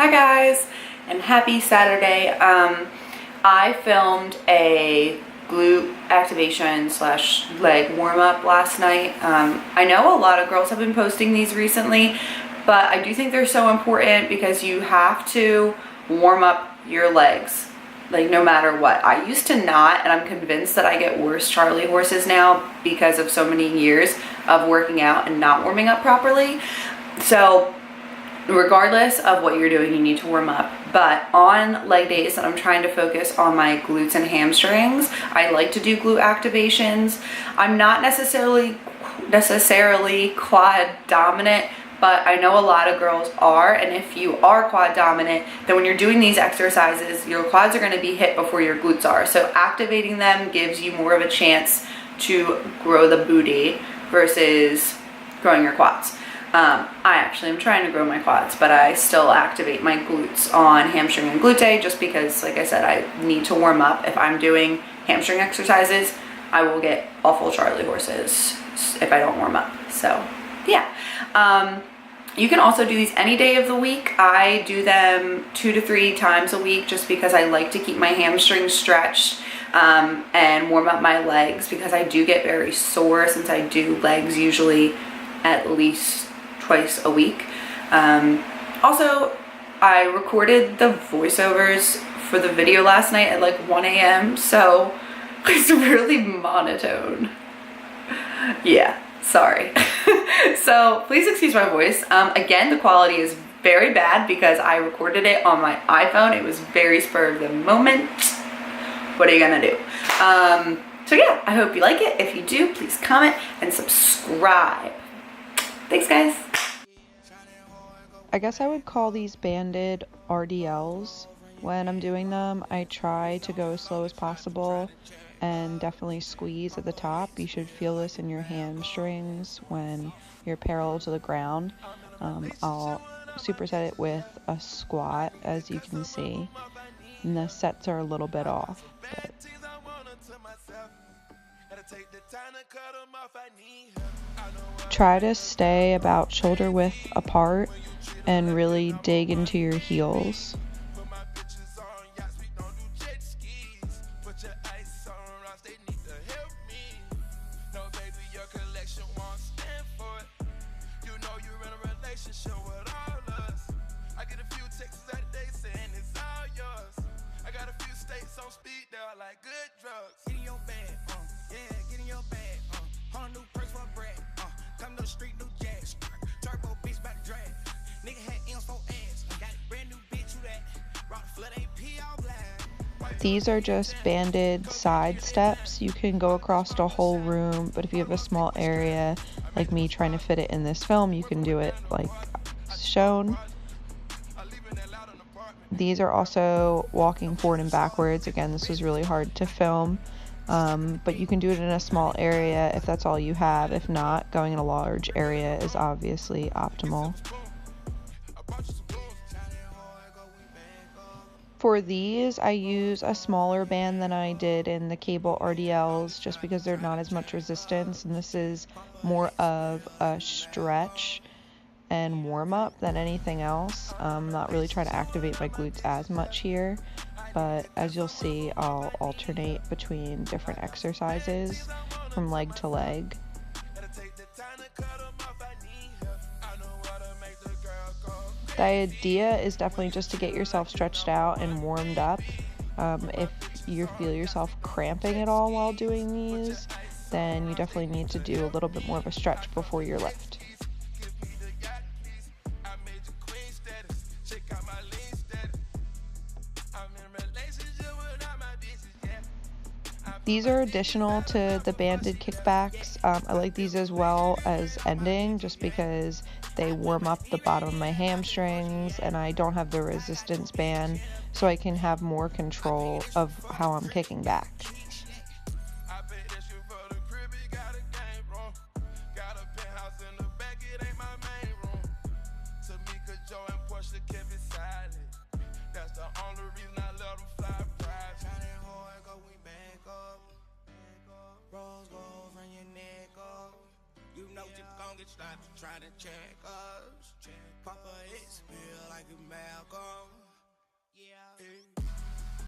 Hi guys, and happy Saturday. I filmed a glute activation slash leg warm-up last night. I know a lot of girls have been posting these recently, but I do think they're so important because you have to warm up your legs, like no matter what. I used to not, and I'm convinced that I get worse Charlie horses now because of so many years of working out and not warming up properly. So regardless of what you're doing, you need to warm up. But on leg days that I'm trying to focus on my glutes and hamstrings, I like to do glute activations. I'm not necessarily quad dominant, but I know a lot of girls are, and if you are quad dominant, then when you're doing these exercises, your quads are going to be hit before your glutes are. So activating them gives you more of a chance to grow the booty versus growing your quads. I actually am trying to grow my quads, but I still activate my glutes on hamstring and glute day just because, like I said, I need to warm up. If I'm doing hamstring exercises, I will get awful Charlie horses if I don't warm up. So yeah. You can also do these any day of the week. I do them 2 to 3 times a week just because I like to keep my hamstrings stretched and warm up my legs because I do get very sore since I do legs usually at least twice a week. Also, I recorded the voiceovers for the video last night at like 1 a.m. so it's really monotone. Yeah, sorry. So please excuse my voice. Again, the quality is very bad because I recorded it on my iPhone. It was very spur of the moment. What are you gonna do? So yeah, I hope you like it. If you do, please comment and subscribe. Thanks, guys. I guess I would call these banded RDLs. When I'm doing them, I try to go as slow as possible and definitely squeeze at the top. You should feel this in your hamstrings when you're parallel to the ground. I'll superset it with a squat, as you can see, and the sets are a little bit off. But try to stay about shoulder width apart and really dig into your heels. These are just banded side steps. You can go across a whole room, but if you have a small area like me trying to fit it in this film, you can do it like shown. These are also walking forward and backwards. Again, this was really hard to film, but you can do it in a small area if that's all you have. If not, going in a large area is obviously optimal. For these, I use a smaller band than I did in the cable RDLs just because they're not as much resistance, and this is more of a stretch and warm up than anything else. I'm not really trying to activate my glutes as much here, but as you'll see, I'll alternate between different exercises from leg to leg. The idea is definitely just to get yourself stretched out and warmed up. If you feel yourself cramping at all while doing these, then you definitely need to do a little bit more of a stretch before your lift. These are additional to the banded kickbacks. I like these as well as ending just because they warm up the bottom of my hamstrings and I don't have the resistance band, so I can have more control of how I'm kicking back. Trying to check us. Papa, it's feel like a mad